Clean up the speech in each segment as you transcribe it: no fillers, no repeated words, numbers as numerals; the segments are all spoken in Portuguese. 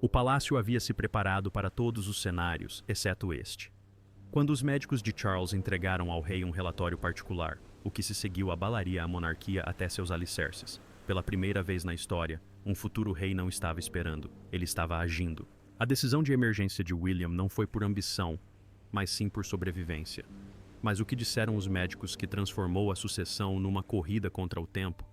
O palácio havia se preparado para todos os cenários, exceto este. Quando os médicos de Charles entregaram ao rei um relatório particular, o que se seguiu abalaria a monarquia até seus alicerces. Pela primeira vez na história, um futuro rei não estava esperando, ele estava agindo. A decisão de emergência de William não foi por ambição, mas sim por sobrevivência. Mas o que disseram os médicos que transformou a sucessão numa corrida contra o tempo?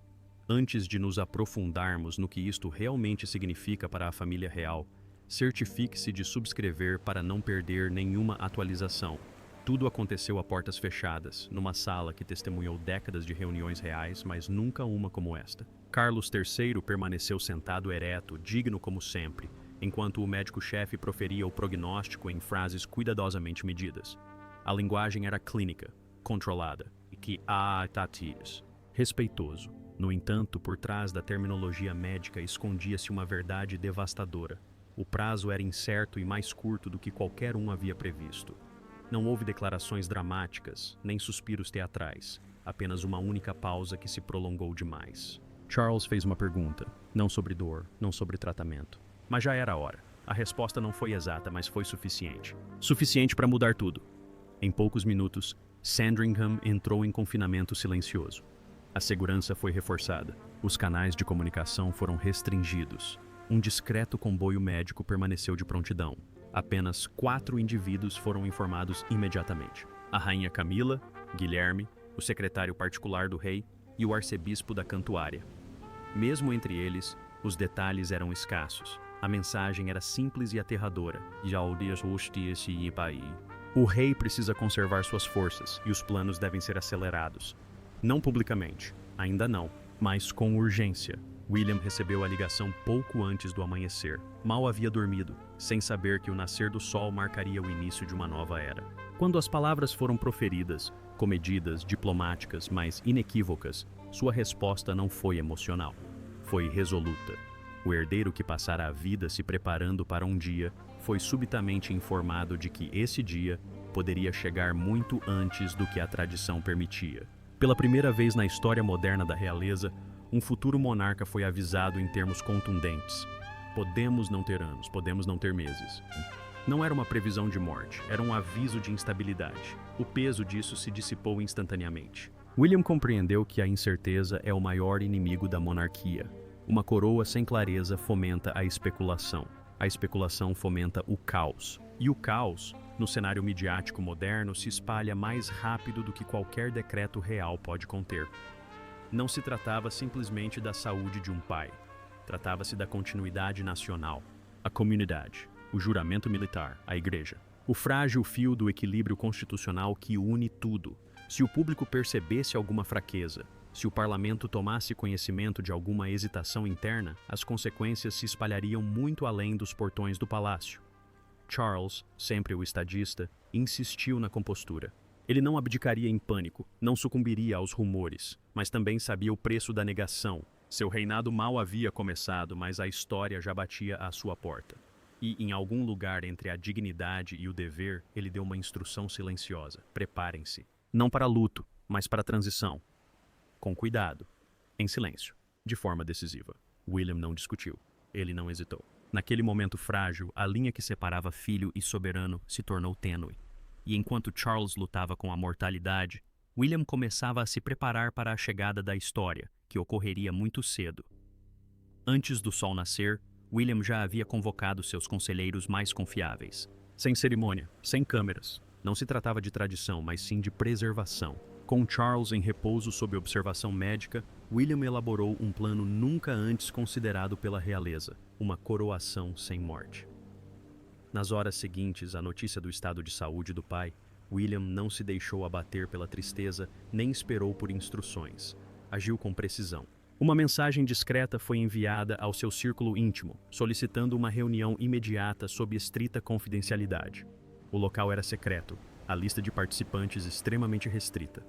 Antes de nos aprofundarmos no que isto realmente significa para a família real, certifique-se de subscrever para não perder nenhuma atualização. Tudo aconteceu a portas fechadas, numa sala que testemunhou décadas de reuniões reais, mas nunca uma como esta. Carlos III permaneceu sentado ereto, digno como sempre, enquanto o médico-chefe proferia o prognóstico em frases cuidadosamente medidas. A linguagem era clínica, controlada, e que tatis, respeitoso. No entanto, por trás da terminologia médica escondia-se uma verdade devastadora. O prazo era incerto e mais curto do que qualquer um havia previsto. Não houve declarações dramáticas, nem suspiros teatrais, apenas uma única pausa que se prolongou demais. Charles fez uma pergunta, não sobre dor, não sobre tratamento. Mas já era a hora. A resposta não foi exata, mas foi suficiente. Suficiente para mudar tudo. Em poucos minutos, Sandringham entrou em confinamento silencioso. A segurança foi reforçada. Os canais de comunicação foram restringidos. Um discreto comboio médico permaneceu de prontidão. Apenas 4 indivíduos foram informados imediatamente: a rainha Camila, Guilherme, o secretário particular do rei e o arcebispo da Cantuária. Mesmo entre eles, os detalhes eram escassos. A mensagem era simples e aterradora. O rei precisa conservar suas forças e os planos devem ser acelerados. Não publicamente, ainda não, mas com urgência. William recebeu a ligação pouco antes do amanhecer. Mal havia dormido, sem saber que o nascer do sol marcaria o início de uma nova era. Quando as palavras foram proferidas, comedidas, diplomáticas, mas inequívocas, sua resposta não foi emocional. Foi resoluta. O herdeiro que passara a vida se preparando para um dia, foi subitamente informado de que esse dia poderia chegar muito antes do que a tradição permitia. Pela primeira vez na história moderna da realeza, um futuro monarca foi avisado em termos contundentes. Podemos não ter anos, podemos não ter meses. Não era uma previsão de morte, era um aviso de instabilidade. O peso disso se dissipou instantaneamente. William compreendeu que a incerteza é o maior inimigo da monarquia. Uma coroa sem clareza fomenta a especulação. A especulação fomenta o caos. E o caos, no cenário midiático moderno, se espalha mais rápido do que qualquer decreto real pode conter. Não se tratava simplesmente da saúde de um pai. Tratava-se da continuidade nacional, a comunidade, o juramento militar, a igreja. O frágil fio do equilíbrio constitucional que une tudo. Se o público percebesse alguma fraqueza, se o parlamento tomasse conhecimento de alguma hesitação interna, as consequências se espalhariam muito além dos portões do palácio. Charles, sempre o estadista, insistiu na compostura. Ele não abdicaria em pânico, não sucumbiria aos rumores, mas também sabia o preço da negação. Seu reinado mal havia começado, mas a história já batia à sua porta. E, em algum lugar entre a dignidade e o dever, ele deu uma instrução silenciosa. Preparem-se. Não para luto, mas para transição. Com cuidado, em silêncio, de forma decisiva. William não discutiu. Ele não hesitou. Naquele momento frágil, a linha que separava filho e soberano se tornou tênue. E enquanto Charles lutava com a mortalidade, William começava a se preparar para a chegada da história, que ocorreria muito cedo. Antes do sol nascer, William já havia convocado seus conselheiros mais confiáveis. Sem cerimônia, sem câmeras. Não se tratava de tradição, mas sim de preservação. Com Charles em repouso sob observação médica, William elaborou um plano nunca antes considerado pela realeza, uma coroação sem morte. Nas horas seguintes à notícia do estado de saúde do pai, William não se deixou abater pela tristeza nem esperou por instruções. Agiu com precisão. Uma mensagem discreta foi enviada ao seu círculo íntimo, solicitando uma reunião imediata sob estrita confidencialidade. O local era secreto, a lista de participantes extremamente restrita.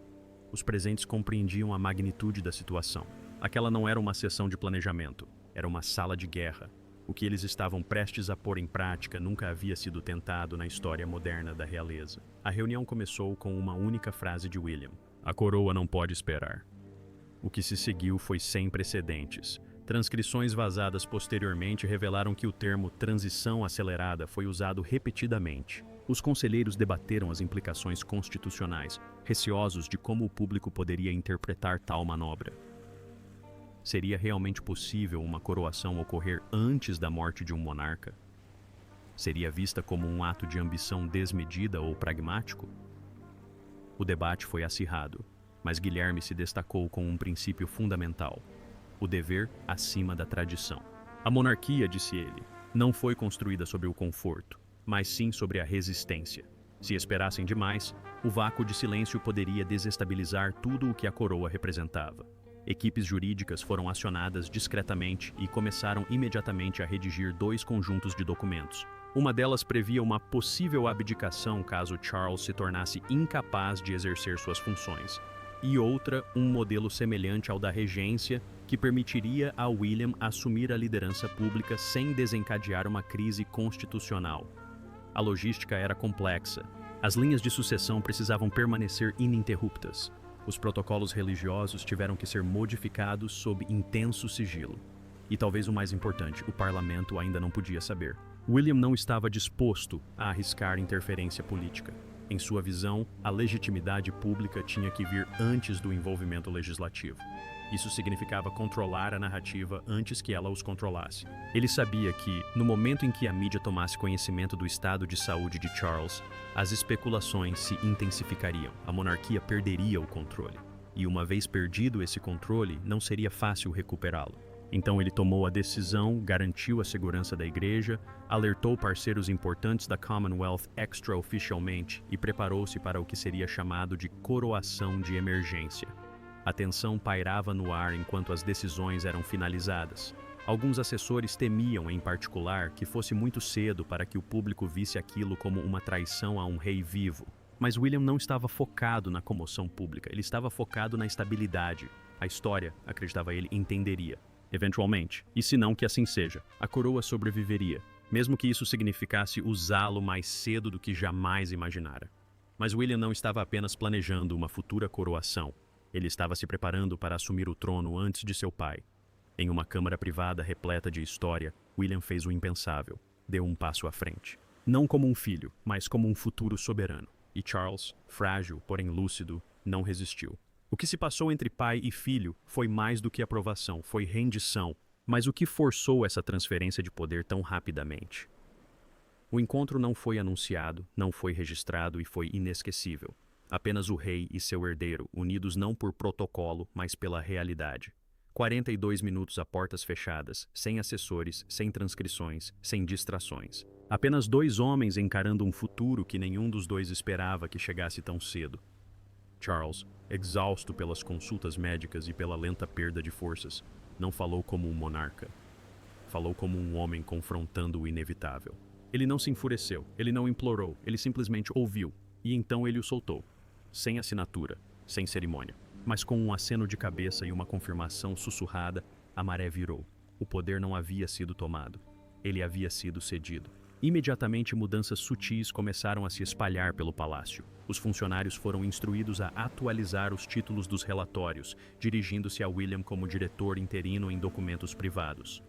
Os presentes compreendiam a magnitude da situação. Aquela não era uma sessão de planejamento, era uma sala de guerra. O que eles estavam prestes a pôr em prática nunca havia sido tentado na história moderna da realeza. A reunião começou com uma única frase de William: "A coroa não pode esperar." O que se seguiu foi sem precedentes. Transcrições vazadas posteriormente revelaram que o termo transição acelerada foi usado repetidamente. Os conselheiros debateram as implicações constitucionais, receosos de como o público poderia interpretar tal manobra. Seria realmente possível uma coroação ocorrer antes da morte de um monarca? Seria vista como um ato de ambição desmedida ou pragmático? O debate foi acirrado, mas Guilherme se destacou com um princípio fundamental: o dever acima da tradição. A monarquia, disse ele, não foi construída sobre o conforto, mas sim sobre a resistência. Se esperassem demais, o vácuo de silêncio poderia desestabilizar tudo o que a coroa representava. Equipes jurídicas foram acionadas discretamente e começaram imediatamente a redigir 2 conjuntos de documentos. Uma delas previa uma possível abdicação caso Charles se tornasse incapaz de exercer suas funções, e outra, um modelo semelhante ao da regência, que permitiria a William assumir a liderança pública sem desencadear uma crise constitucional. A logística era complexa. As linhas de sucessão precisavam permanecer ininterruptas. Os protocolos religiosos tiveram que ser modificados sob intenso sigilo. E talvez o mais importante, o parlamento ainda não podia saber. William não estava disposto a arriscar interferência política. Em sua visão, a legitimidade pública tinha que vir antes do envolvimento legislativo. Isso significava controlar a narrativa antes que ela os controlasse. Ele sabia que, no momento em que a mídia tomasse conhecimento do estado de saúde de Charles, as especulações se intensificariam, a monarquia perderia o controle. E uma vez perdido esse controle, não seria fácil recuperá-lo. Então ele tomou a decisão, garantiu a segurança da igreja, alertou parceiros importantes da Commonwealth extraoficialmente e preparou-se para o que seria chamado de coroação de emergência. A tensão pairava no ar enquanto as decisões eram finalizadas. Alguns assessores temiam, em particular, que fosse muito cedo para que o público visse aquilo como uma traição a um rei vivo. Mas William não estava focado na comoção pública, ele estava focado na estabilidade. A história, acreditava ele, entenderia. Eventualmente, e se não que assim seja, a coroa sobreviveria, mesmo que isso significasse usá-lo mais cedo do que jamais imaginara. Mas William não estava apenas planejando uma futura coroação, ele estava se preparando para assumir o trono antes de seu pai. Em uma câmara privada repleta de história, William fez o impensável, deu um passo à frente. Não como um filho, mas como um futuro soberano. E Charles, frágil, porém lúcido, não resistiu. O que se passou entre pai e filho foi mais do que aprovação, foi rendição. Mas o que forçou essa transferência de poder tão rapidamente? O encontro não foi anunciado, não foi registrado e foi inesquecível. Apenas o rei e seu herdeiro, unidos não por protocolo, mas pela realidade. 42 minutos a portas fechadas, sem assessores, sem transcrições, sem distrações. Apenas 2 homens encarando um futuro que nenhum dos dois esperava que chegasse tão cedo. Charles, exausto pelas consultas médicas e pela lenta perda de forças, não falou como um monarca. Falou como um homem confrontando o inevitável. Ele não se enfureceu, ele não implorou, ele simplesmente ouviu, e então ele o soltou. Sem assinatura, sem cerimônia. Mas com um aceno de cabeça e uma confirmação sussurrada, a maré virou. O poder não havia sido tomado. Ele havia sido cedido. Imediatamente, mudanças sutis começaram a se espalhar pelo palácio. Os funcionários foram instruídos a atualizar os títulos dos relatórios, dirigindo-se a William como diretor interino em documentos privados.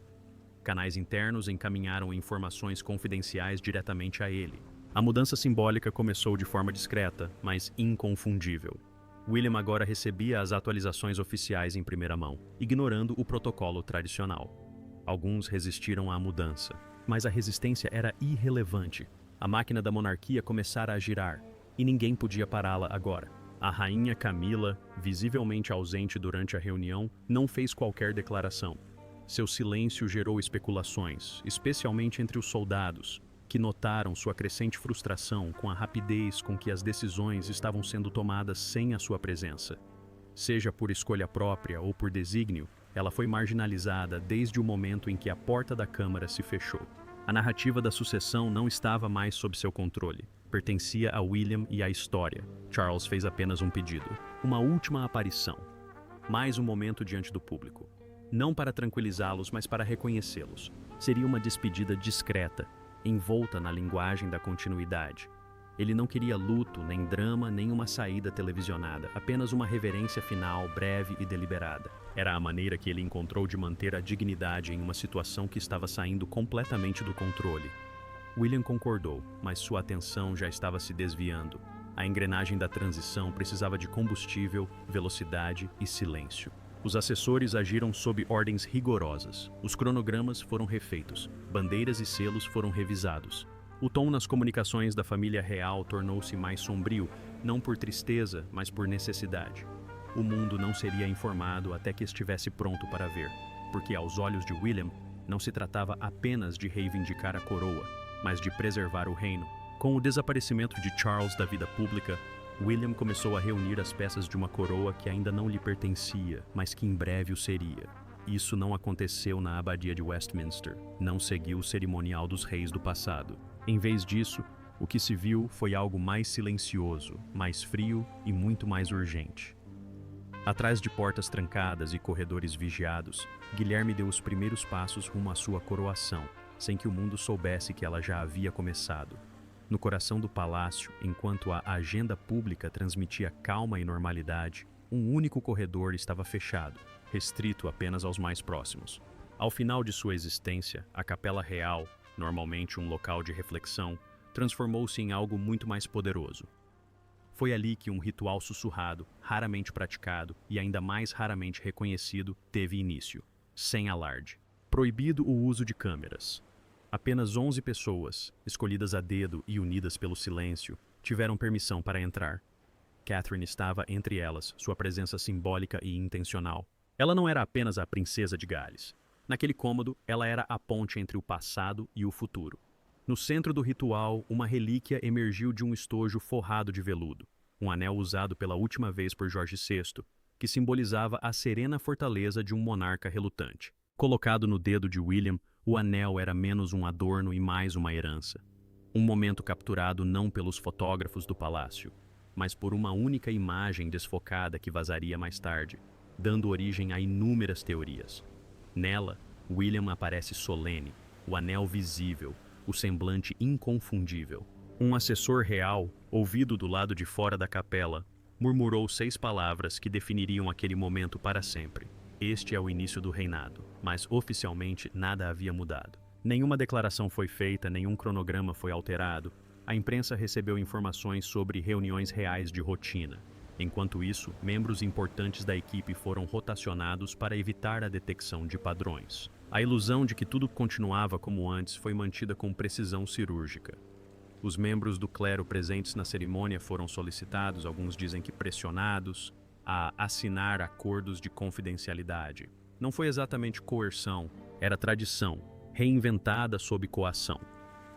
Canais internos encaminharam informações confidenciais diretamente a ele. A mudança simbólica começou de forma discreta, mas inconfundível. William agora recebia as atualizações oficiais em primeira mão, ignorando o protocolo tradicional. Alguns resistiram à mudança, mas a resistência era irrelevante. A máquina da monarquia começara a girar, e ninguém podia pará-la agora. A rainha Camila, visivelmente ausente durante a reunião, não fez qualquer declaração. Seu silêncio gerou especulações, especialmente entre os soldados, que notaram sua crescente frustração com a rapidez com que as decisões estavam sendo tomadas sem a sua presença. Seja por escolha própria ou por desígnio, ela foi marginalizada desde o momento em que a porta da Câmara se fechou. A narrativa da sucessão não estava mais sob seu controle. Pertencia a William e à história. Charles fez apenas um pedido. Uma última aparição. Mais um momento diante do público. Não para tranquilizá-los, mas para reconhecê-los. Seria uma despedida discreta, envolta na linguagem da continuidade. Ele não queria luto, nem drama, nem uma saída televisionada, apenas uma reverência final, breve e deliberada. Era a maneira que ele encontrou de manter a dignidade em uma situação que estava saindo completamente do controle. William concordou, mas sua atenção já estava se desviando. A engrenagem da transição precisava de combustível, velocidade e silêncio. Os assessores agiram sob ordens rigorosas. Os cronogramas foram refeitos, bandeiras e selos foram revisados. O tom nas comunicações da família real tornou-se mais sombrio, não por tristeza, mas por necessidade. O mundo não seria informado até que estivesse pronto para ver, porque aos olhos de William, não se tratava apenas de reivindicar a coroa, mas de preservar o reino. Com o desaparecimento de Charles da vida pública, William começou a reunir as peças de uma coroa que ainda não lhe pertencia, mas que em breve o seria. Isso não aconteceu na abadia de Westminster, não seguiu o cerimonial dos reis do passado. Em vez disso, o que se viu foi algo mais silencioso, mais frio e muito mais urgente. Atrás de portas trancadas e corredores vigiados, Guilherme deu os primeiros passos rumo à sua coroação, sem que o mundo soubesse que ela já havia começado. No coração do palácio, enquanto a agenda pública transmitia calma e normalidade, um único corredor estava fechado, restrito apenas aos mais próximos. Ao final de sua existência, a Capela Real, normalmente um local de reflexão, transformou-se em algo muito mais poderoso. Foi ali que um ritual sussurrado, raramente praticado e ainda mais raramente reconhecido, teve início, sem alarde. Proibido o uso de câmeras. Apenas 11 pessoas, escolhidas a dedo e unidas pelo silêncio, tiveram permissão para entrar. Catherine estava entre elas, sua presença simbólica e intencional. Ela não era apenas a princesa de Gales. Naquele cômodo, ela era a ponte entre o passado e o futuro. No centro do ritual, uma relíquia emergiu de um estojo forrado de veludo, um anel usado pela última vez por Jorge VI, que simbolizava a serena fortaleza de um monarca relutante. Colocado no dedo de William, o anel era menos um adorno e mais uma herança. Um momento capturado não pelos fotógrafos do palácio, mas por uma única imagem desfocada que vazaria mais tarde, dando origem a inúmeras teorias. Nela, William aparece solene, o anel visível, o semblante inconfundível. Um assessor real, ouvido do lado de fora da capela, murmurou 6 palavras que definiriam aquele momento para sempre. Este é o início do reinado, mas oficialmente nada havia mudado. Nenhuma declaração foi feita, nenhum cronograma foi alterado. A imprensa recebeu informações sobre reuniões reais de rotina. Enquanto isso, membros importantes da equipe foram rotacionados para evitar a detecção de padrões. A ilusão de que tudo continuava como antes foi mantida com precisão cirúrgica. Os membros do clero presentes na cerimônia foram solicitados, alguns dizem que pressionados, a assinar acordos de confidencialidade. Não foi exatamente coerção, era tradição, reinventada sob coação.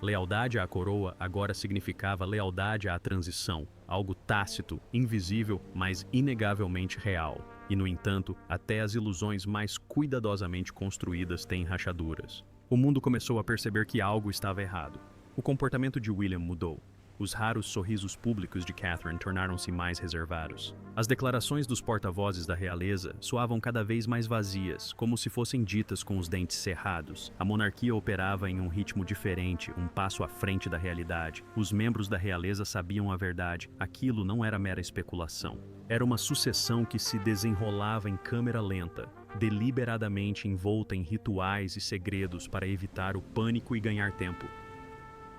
Lealdade à coroa agora significava lealdade à transição, algo tácito, invisível, mas inegavelmente real. E, no entanto, até as ilusões mais cuidadosamente construídas têm rachaduras. O mundo começou a perceber que algo estava errado. O comportamento de William mudou. Os raros sorrisos públicos de Catherine tornaram-se mais reservados. As declarações dos porta-vozes da realeza soavam cada vez mais vazias, como se fossem ditas com os dentes cerrados. A monarquia operava em um ritmo diferente, um passo à frente da realidade. Os membros da realeza sabiam a verdade. Aquilo não era mera especulação. Era uma sucessão que se desenrolava em câmera lenta, deliberadamente envolta em rituais e segredos para evitar o pânico e ganhar tempo.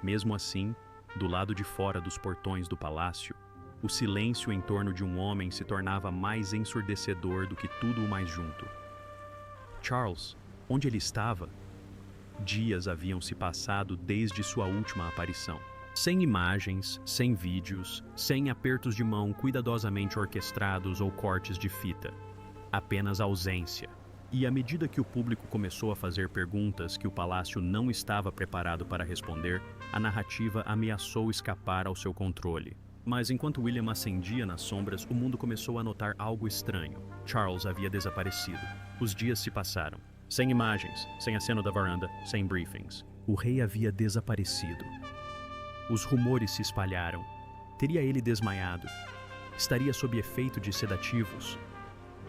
Mesmo assim, do lado de fora dos portões do palácio, o silêncio em torno de um homem se tornava mais ensurdecedor do que tudo o mais junto. Charles, onde ele estava? Dias haviam se passado desde sua última aparição. Sem imagens, sem vídeos, sem apertos de mão cuidadosamente orquestrados ou cortes de fita. Apenas ausência. E à medida que o público começou a fazer perguntas que o palácio não estava preparado para responder, a narrativa ameaçou escapar ao seu controle. Mas enquanto William ascendia nas sombras, o mundo começou a notar algo estranho. Charles havia desaparecido. Os dias se passaram. Sem imagens, sem aceno da varanda, sem briefings. O rei havia desaparecido. Os rumores se espalharam. Teria ele desmaiado? Estaria sob efeito de sedativos?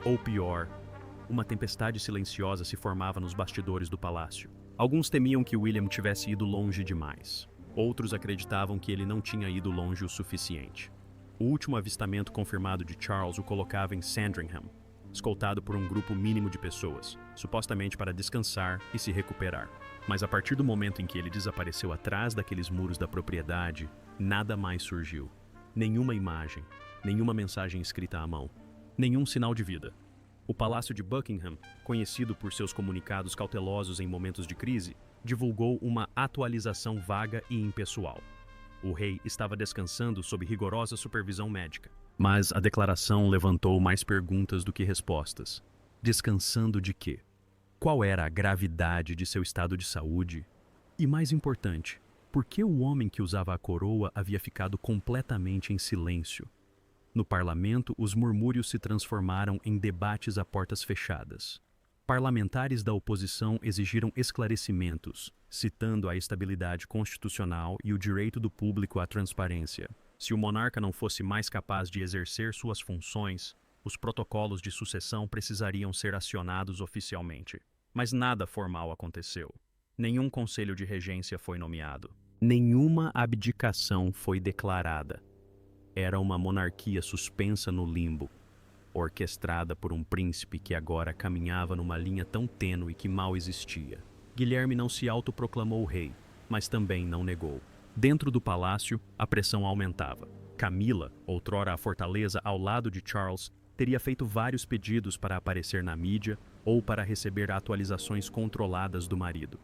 Ou pior, uma tempestade silenciosa se formava nos bastidores do palácio. Alguns temiam que William tivesse ido longe demais. Outros acreditavam que ele não tinha ido longe o suficiente. O último avistamento confirmado de Charles o colocava em Sandringham, escoltado por um grupo mínimo de pessoas, supostamente para descansar e se recuperar. Mas a partir do momento em que ele desapareceu atrás daqueles muros da propriedade, nada mais surgiu. Nenhuma imagem, nenhuma mensagem escrita à mão, nenhum sinal de vida. O Palácio de Buckingham, conhecido por seus comunicados cautelosos em momentos de crise, divulgou uma atualização vaga e impessoal. O rei estava descansando sob rigorosa supervisão médica. Mas a declaração levantou mais perguntas do que respostas. Descansando de quê? Qual era a gravidade de seu estado de saúde? E mais importante, por que o homem que usava a coroa havia ficado completamente em silêncio? No parlamento, os murmúrios se transformaram em debates a portas fechadas. Parlamentares da oposição exigiram esclarecimentos, citando a estabilidade constitucional e o direito do público à transparência. Se o monarca não fosse mais capaz de exercer suas funções, os protocolos de sucessão precisariam ser acionados oficialmente. Mas nada formal aconteceu. Nenhum conselho de regência foi nomeado. Nenhuma abdicação foi declarada. Era uma monarquia suspensa no limbo, orquestrada por um príncipe que agora caminhava numa linha tão tênue que mal existia. Guilherme não se autoproclamou rei, mas também não negou. Dentro do palácio, a pressão aumentava. Camila, outrora a fortaleza ao lado de Charles, teria feito vários pedidos para aparecer na mídia ou para receber atualizações controladas do marido.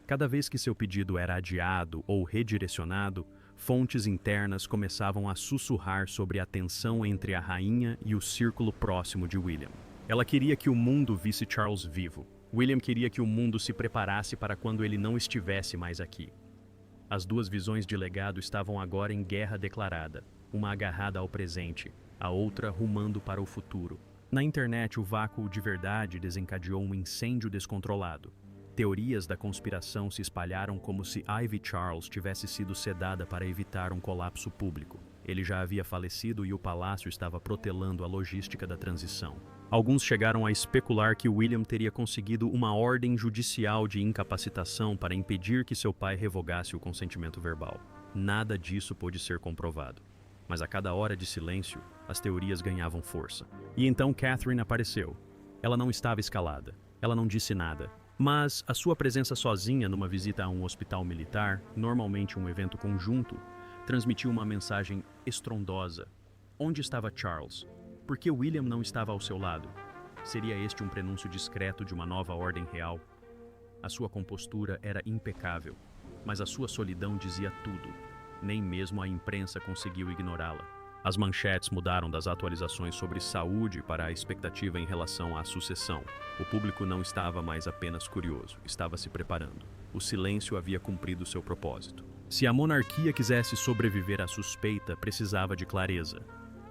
Cada vez que seu pedido era adiado ou redirecionado, fontes internas começavam a sussurrar sobre a tensão entre a rainha e o círculo próximo de William. Ela queria que o mundo visse Charles vivo. William queria que o mundo se preparasse para quando ele não estivesse mais aqui. As duas visões de legado estavam agora em guerra declarada, uma agarrada ao presente, a outra rumando para o futuro. Na internet, o vácuo de verdade desencadeou um incêndio descontrolado. Teorias da conspiração se espalharam como se Ivy Charles tivesse sido sedada para evitar um colapso público. Ele já havia falecido e o palácio estava protelando a logística da transição. Alguns chegaram a especular que William teria conseguido uma ordem judicial de incapacitação para impedir que seu pai revogasse o consentimento verbal. Nada disso pôde ser comprovado. Mas a cada hora de silêncio, as teorias ganhavam força. E então Catherine apareceu. Ela não estava escalada. Ela não disse nada. Mas a sua presença sozinha numa visita a um hospital militar, normalmente um evento conjunto, transmitiu uma mensagem estrondosa. Onde estava Charles? Por que William não estava ao seu lado? Seria este um prenúncio discreto de uma nova ordem real? A sua compostura era impecável, mas a sua solidão dizia tudo. Nem mesmo a imprensa conseguiu ignorá-la. As manchetes mudaram das atualizações sobre saúde para a expectativa em relação à sucessão. O público não estava mais apenas curioso, estava se preparando. O silêncio havia cumprido seu propósito. Se a monarquia quisesse sobreviver à suspeita, precisava de clareza.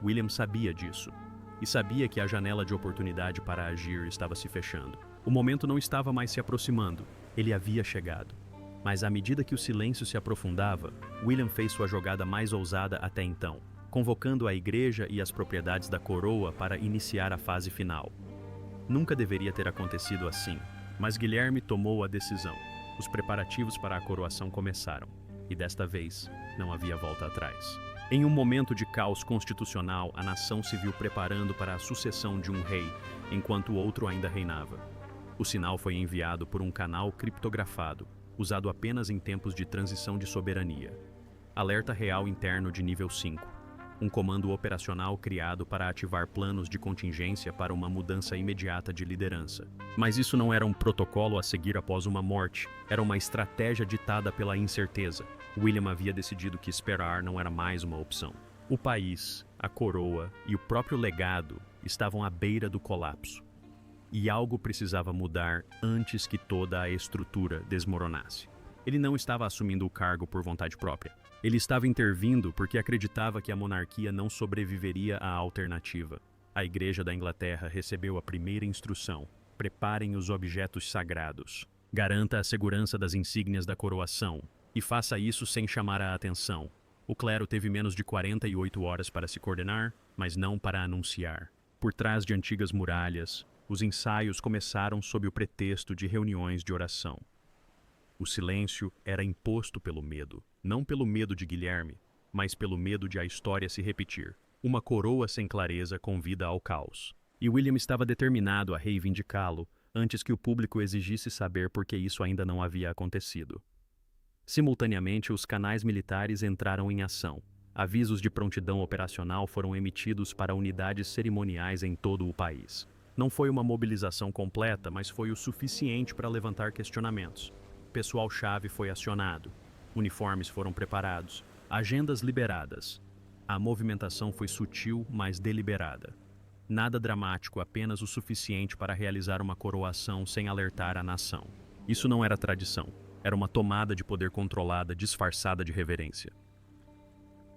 William sabia disso. E sabia que a janela de oportunidade para agir estava se fechando. O momento não estava mais se aproximando, ele havia chegado. Mas à medida que o silêncio se aprofundava, William fez sua jogada mais ousada até então, convocando a igreja e as propriedades da coroa para iniciar a fase final. Nunca deveria ter acontecido assim, mas Guilherme tomou a decisão. Os preparativos para a coroação começaram, e desta vez não havia volta atrás. Em um momento de caos constitucional, a nação se viu preparando para a sucessão de um rei, enquanto o outro ainda reinava. O sinal foi enviado por um canal criptografado, usado apenas em tempos de transição de soberania. Alerta real interno de nível 5. Um comando operacional criado para ativar planos de contingência para uma mudança imediata de liderança. Mas isso não era um protocolo a seguir após uma morte, era uma estratégia ditada pela incerteza. William havia decidido que esperar não era mais uma opção. O país, a coroa e o próprio legado estavam à beira do colapso. E algo precisava mudar antes que toda a estrutura desmoronasse. Ele não estava assumindo o cargo por vontade própria. Ele estava intervindo porque acreditava que a monarquia não sobreviveria à alternativa. A Igreja da Inglaterra recebeu a primeira instrução: preparem os objetos sagrados. Garanta a segurança das insígnias da coroação. E faça isso sem chamar a atenção. O clero teve menos de 48 horas para se coordenar, mas não para anunciar. Por trás de antigas muralhas, os ensaios começaram sob o pretexto de reuniões de oração. O silêncio era imposto pelo medo, não pelo medo de Guilherme, mas pelo medo de a história se repetir. Uma coroa sem clareza convida ao caos. E William estava determinado a reivindicá-lo antes que o público exigisse saber por que isso ainda não havia acontecido. Simultaneamente, os canais militares entraram em ação. Avisos de prontidão operacional foram emitidos para unidades cerimoniais em todo o país. Não foi uma mobilização completa, mas foi o suficiente para levantar questionamentos. Pessoal-chave foi acionado. Uniformes foram preparados. Agendas liberadas. A movimentação foi sutil, mas deliberada. Nada dramático, apenas o suficiente para realizar uma coroação sem alertar a nação. Isso não era tradição. Era uma tomada de poder controlada, disfarçada de reverência.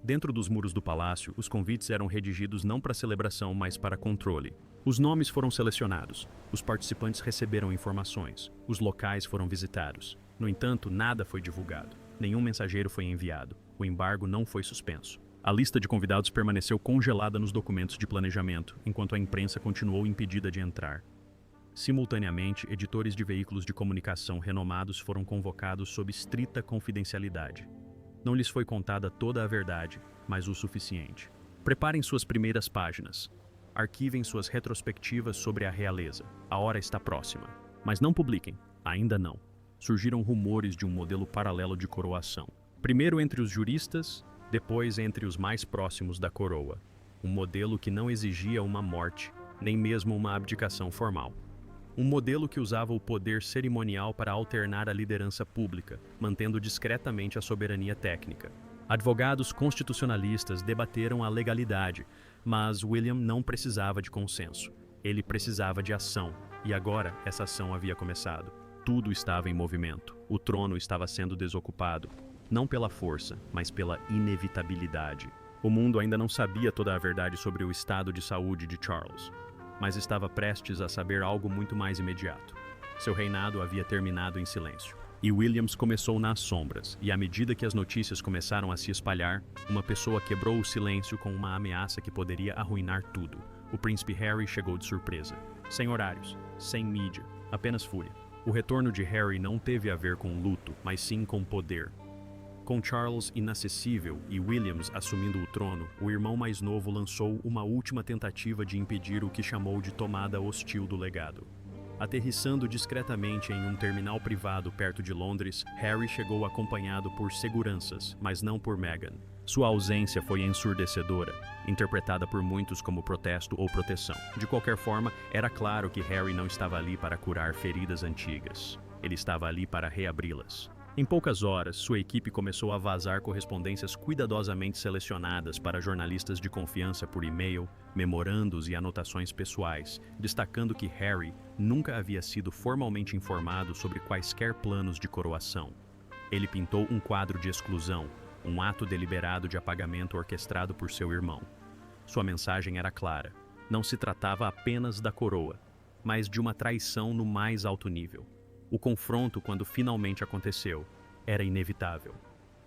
Dentro dos muros do palácio, os convites eram redigidos não para celebração, mas para controle. Os nomes foram selecionados, os participantes receberam informações, os locais foram visitados. No entanto, nada foi divulgado. Nenhum mensageiro foi enviado. O embargo não foi suspenso. A lista de convidados permaneceu congelada nos documentos de planejamento, enquanto a imprensa continuou impedida de entrar. Simultaneamente, editores de veículos de comunicação renomados foram convocados sob estrita confidencialidade. Não lhes foi contada toda a verdade, mas o suficiente. Preparem suas primeiras páginas. Arquivem suas retrospectivas sobre a realeza. A hora está próxima. Mas não publiquem. Ainda não. Surgiram rumores de um modelo paralelo de coroação. Primeiro entre os juristas, depois entre os mais próximos da coroa. Um modelo que não exigia uma morte, nem mesmo uma abdicação formal. Um modelo que usava o poder cerimonial para alternar a liderança pública, mantendo discretamente a soberania técnica. Advogados constitucionalistas debateram a legalidade, mas William não precisava de consenso. Ele precisava de ação, e agora essa ação havia começado. Tudo estava em movimento. O trono estava sendo desocupado, não pela força, mas pela inevitabilidade. O mundo ainda não sabia toda a verdade sobre o estado de saúde de Charles, mas estava prestes a saber algo muito mais imediato. Seu reinado havia terminado em silêncio. E Williams começou nas sombras, e à medida que as notícias começaram a se espalhar, uma pessoa quebrou o silêncio com uma ameaça que poderia arruinar tudo. O príncipe Harry chegou de surpresa. Sem horários, sem mídia, apenas fúria. O retorno de Harry não teve a ver com luto, mas sim com poder. Com Charles inacessível e Williams assumindo o trono, o irmão mais novo lançou uma última tentativa de impedir o que chamou de tomada hostil do legado. Aterrissando discretamente em um terminal privado perto de Londres, Harry chegou acompanhado por seguranças, mas não por Meghan. Sua ausência foi ensurdecedora, interpretada por muitos como protesto ou proteção. De qualquer forma, era claro que Harry não estava ali para curar feridas antigas. Ele estava ali para reabri-las. Em poucas horas, sua equipe começou a vazar correspondências cuidadosamente selecionadas para jornalistas de confiança por e-mail, memorandos e anotações pessoais, destacando que Harry nunca havia sido formalmente informado sobre quaisquer planos de coroação. Ele pintou um quadro de exclusão, um ato deliberado de apagamento orquestrado por seu irmão. Sua mensagem era clara. Não se tratava apenas da coroa, mas de uma traição no mais alto nível. O confronto, quando finalmente aconteceu, era inevitável.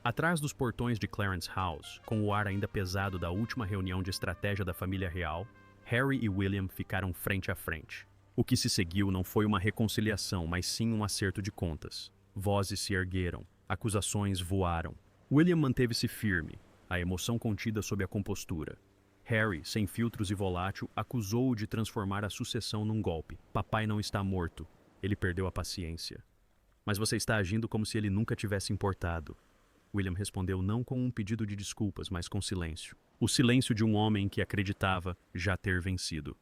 Atrás dos portões de Clarence House, com o ar ainda pesado da última reunião de estratégia da família real, Harry e William ficaram frente a frente. O que se seguiu não foi uma reconciliação, mas sim um acerto de contas. Vozes se ergueram, acusações voaram. William manteve-se firme, a emoção contida sob a compostura. Harry, sem filtros e volátil, acusou-o de transformar a sucessão num golpe. Papai não está morto. Ele perdeu a paciência. Mas você está agindo como se ele nunca tivesse importado. William respondeu não com um pedido de desculpas, mas com silêncio. O silêncio de um homem que acreditava já ter vencido.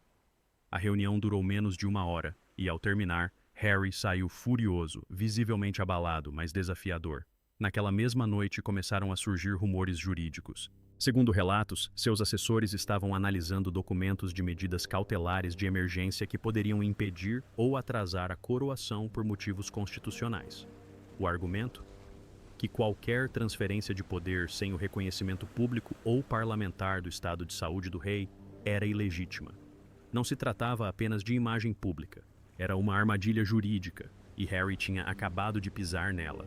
A reunião durou menos de 1 hora, e ao terminar, Harry saiu furioso, visivelmente abalado, mas desafiador. Naquela mesma noite começaram a surgir rumores jurídicos. Segundo relatos, seus assessores estavam analisando documentos de medidas cautelares de emergência que poderiam impedir ou atrasar a coroação por motivos constitucionais. O argumento? Que qualquer transferência de poder sem o reconhecimento público ou parlamentar do estado de saúde do rei era ilegítima. Não se tratava apenas de imagem pública, era uma armadilha jurídica, e Harry tinha acabado de pisar nela.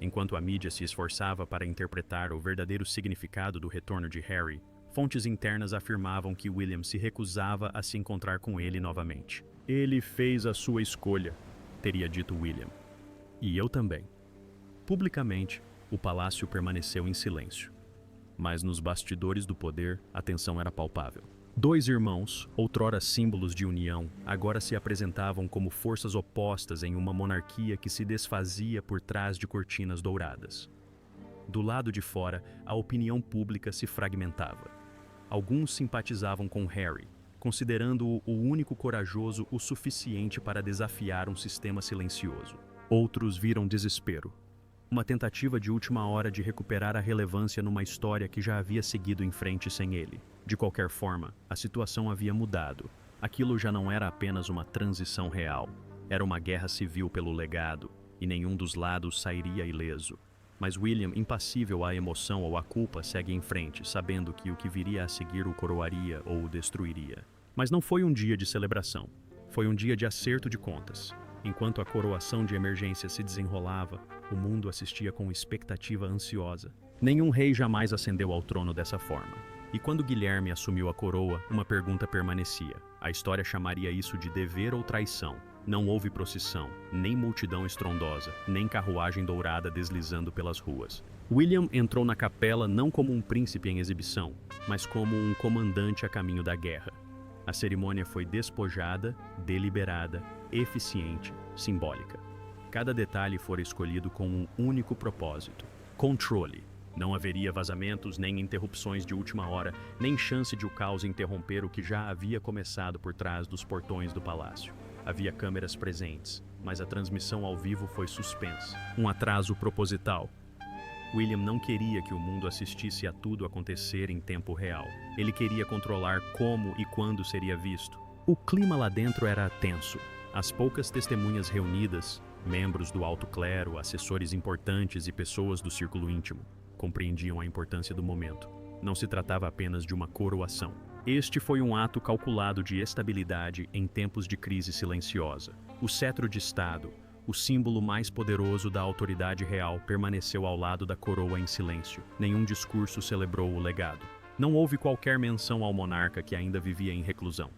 Enquanto a mídia se esforçava para interpretar o verdadeiro significado do retorno de Harry, fontes internas afirmavam que William se recusava a se encontrar com ele novamente. Ele fez a sua escolha, teria dito William. E eu também. Publicamente, o palácio permaneceu em silêncio. Mas nos bastidores do poder, a tensão era palpável. Dois irmãos, outrora símbolos de união, agora se apresentavam como forças opostas em uma monarquia que se desfazia por trás de cortinas douradas. Do lado de fora, a opinião pública se fragmentava. Alguns simpatizavam com Harry, considerando-o o único corajoso o suficiente para desafiar um sistema silencioso. Outros viram desespero. Uma tentativa de última hora de recuperar a relevância numa história que já havia seguido em frente sem ele. De qualquer forma, a situação havia mudado. Aquilo já não era apenas uma transição real. Era uma guerra civil pelo legado, e nenhum dos lados sairia ileso. Mas William, impassível à emoção ou à culpa, segue em frente, sabendo que o que viria a seguir o coroaria ou o destruiria. Mas não foi um dia de celebração. Foi um dia de acerto de contas. Enquanto a coroação de emergência se desenrolava, o mundo assistia com expectativa ansiosa. Nenhum rei jamais ascendeu ao trono dessa forma. E quando Guilherme assumiu a coroa, uma pergunta permanecia. A história chamaria isso de dever ou traição. Não houve procissão, nem multidão estrondosa, nem carruagem dourada deslizando pelas ruas. William entrou na capela não como um príncipe em exibição, mas como um comandante a caminho da guerra. A cerimônia foi despojada, deliberada, eficiente, simbólica. Cada detalhe fora escolhido com um único propósito: controle. Não haveria vazamentos, nem interrupções de última hora, nem chance de o caos interromper o que já havia começado por trás dos portões do palácio. Havia câmeras presentes, mas a transmissão ao vivo foi suspensa. Um atraso proposital. William não queria que o mundo assistisse a tudo acontecer em tempo real. Ele queria controlar como e quando seria visto. O clima lá dentro era tenso. As poucas testemunhas reunidas, membros do alto clero, assessores importantes e pessoas do círculo íntimo, compreendiam a importância do momento. Não se tratava apenas de uma coroação. Este foi um ato calculado de estabilidade em tempos de crise silenciosa. O cetro de Estado, o símbolo mais poderoso da autoridade real, permaneceu ao lado da coroa em silêncio. Nenhum discurso celebrou o legado. Não houve qualquer menção ao monarca que ainda vivia em reclusão.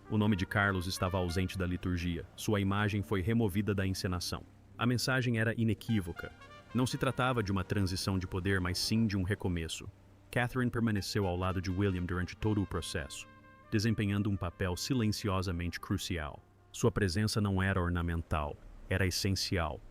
O nome de Carlos estava ausente da liturgia. Sua imagem foi removida da encenação. A mensagem era inequívoca. Não se tratava de uma transição de poder, mas sim de um recomeço. Catherine permaneceu ao lado de William durante todo o processo, desempenhando um papel silenciosamente crucial. Sua presença não era ornamental, era essencial.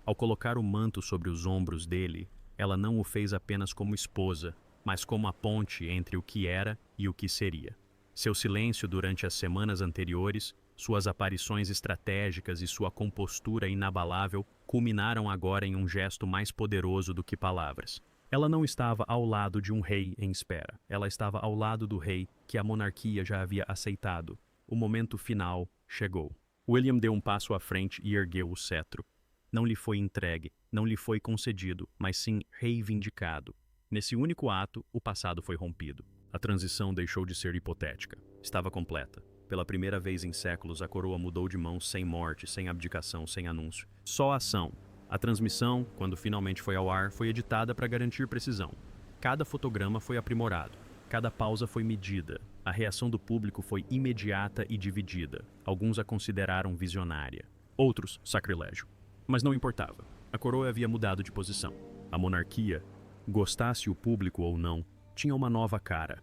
Ao colocar o manto sobre os ombros dele, ela não o fez apenas como esposa, mas como a ponte entre o que era e o que seria. Seu silêncio durante as semanas anteriores, suas aparições estratégicas e sua compostura inabalável culminaram agora em um gesto mais poderoso do que palavras. Ela não estava ao lado de um rei em espera. Ela estava ao lado do rei que a monarquia já havia aceitado. O momento final chegou. William deu um passo à frente e ergueu o cetro. Não lhe foi entregue, não lhe foi concedido, mas sim reivindicado. Nesse único ato, o passado foi rompido. A transição deixou de ser hipotética. Estava completa. Pela primeira vez em séculos, a coroa mudou de mãos sem morte, sem abdicação, sem anúncio. Só ação. A transmissão, quando finalmente foi ao ar, foi editada para garantir precisão. Cada fotograma foi aprimorado. Cada pausa foi medida. A reação do público foi imediata e dividida. Alguns a consideraram visionária. Outros, sacrilégio. Mas não importava. A coroa havia mudado de posição. A monarquia, gostasse o público ou não, tinha uma nova cara.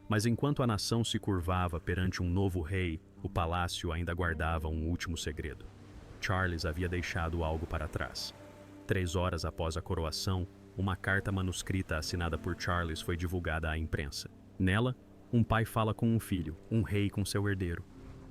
Mas enquanto a nação se curvava perante um novo rei, o palácio ainda guardava um último segredo. Charles havia deixado algo para trás. 3 horas após a coroação, uma carta manuscrita assinada por Charles foi divulgada à imprensa. Nela, um pai fala com um filho, um rei com seu herdeiro.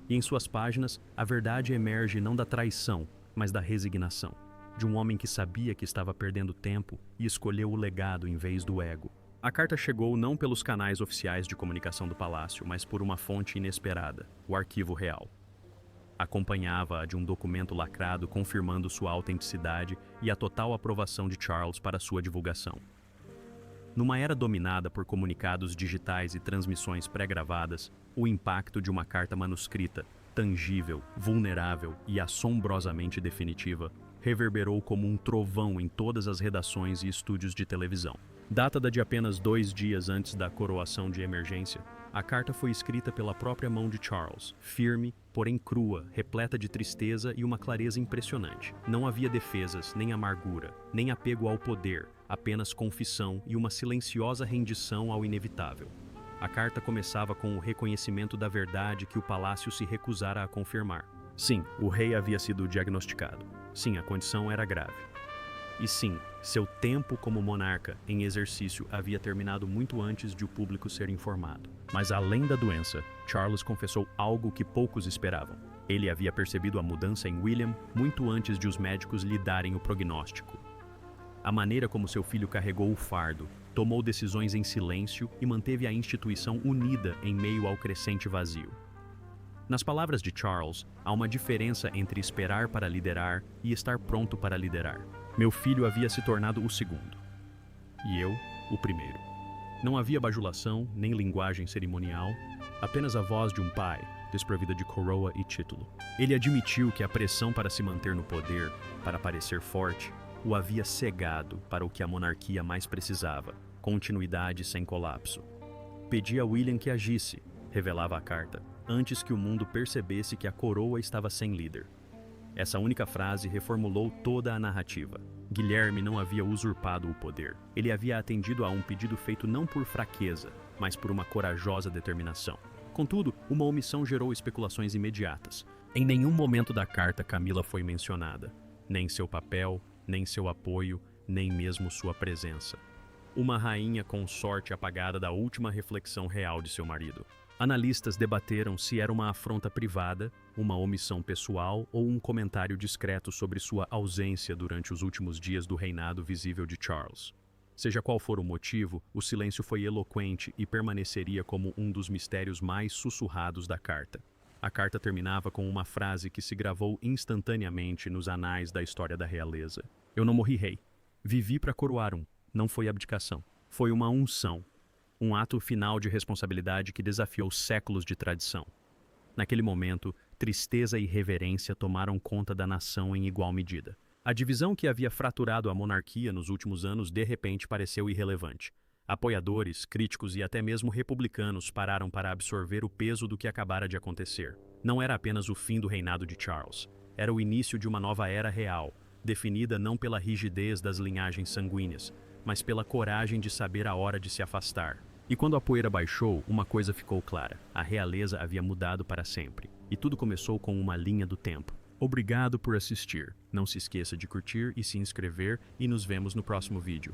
E em suas páginas, a verdade emerge não da traição, mas da resignação. De um homem que sabia que estava perdendo tempo e escolheu o legado em vez do ego. A carta chegou não pelos canais oficiais de comunicação do palácio, mas por uma fonte inesperada, o Arquivo Real. Acompanhava-a de um documento lacrado confirmando sua autenticidade e a total aprovação de Charles para sua divulgação. Numa era dominada por comunicados digitais e transmissões pré-gravadas, o impacto de uma carta manuscrita, tangível, vulnerável e assombrosamente definitiva, reverberou como um trovão em todas as redações e estúdios de televisão. Datada de apenas 2 dias antes da coroação de emergência, a carta foi escrita pela própria mão de Charles, firme, porém crua, repleta de tristeza e uma clareza impressionante. Não havia defesas, nem amargura, nem apego ao poder, apenas confissão e uma silenciosa rendição ao inevitável. A carta começava com o reconhecimento da verdade que o palácio se recusara a confirmar. Sim, o rei havia sido diagnosticado. Sim, a condição era grave. E sim, seu tempo como monarca em exercício havia terminado muito antes de o público ser informado. Mas além da doença, Charles confessou algo que poucos esperavam. Ele havia percebido a mudança em William muito antes de os médicos lhe darem o prognóstico. A maneira como seu filho carregou o fardo, tomou decisões em silêncio e manteve a instituição unida em meio ao crescente vazio. Nas palavras de Charles, há uma diferença entre esperar para liderar e estar pronto para liderar. Meu filho havia se tornado o segundo. E eu, o primeiro. Não havia bajulação, nem linguagem cerimonial, apenas a voz de um pai, desprovida de coroa e título. Ele admitiu que a pressão para se manter no poder, para parecer forte, o havia cegado para o que a monarquia mais precisava, continuidade sem colapso. Pedia a William que agisse, revelava a carta, antes que o mundo percebesse que a coroa estava sem líder. Essa única frase reformulou toda a narrativa. Guilherme não havia usurpado o poder. Ele havia atendido a um pedido feito não por fraqueza, mas por uma corajosa determinação. Contudo, uma omissão gerou especulações imediatas. Em nenhum momento da carta Camila foi mencionada. Nem seu papel, nem seu apoio, nem mesmo sua presença. Uma rainha com sorte apagada da última reflexão real de seu marido. Analistas debateram se era uma afronta privada, uma omissão pessoal ou um comentário discreto sobre sua ausência durante os últimos dias do reinado visível de Charles. Seja qual for o motivo, o silêncio foi eloquente e permaneceria como um dos mistérios mais sussurrados da carta. A carta terminava com uma frase que se gravou instantaneamente nos anais da história da realeza. Eu não morri rei. Vivi para coroar um. Não foi abdicação. Foi uma unção. Um ato final de responsabilidade que desafiou séculos de tradição. Naquele momento, tristeza e reverência tomaram conta da nação em igual medida. A divisão que havia fraturado a monarquia nos últimos anos de repente pareceu irrelevante. Apoiadores, críticos e até mesmo republicanos pararam para absorver o peso do que acabara de acontecer. Não era apenas o fim do reinado de Charles. Era o início de uma nova era real, definida não pela rigidez das linhagens sanguíneas, mas pela coragem de saber a hora de se afastar. E quando a poeira baixou, uma coisa ficou clara. A realeza havia mudado para sempre. E tudo começou com uma linha do tempo. Obrigado por assistir. Não se esqueça de curtir e se inscrever e nos vemos no próximo vídeo.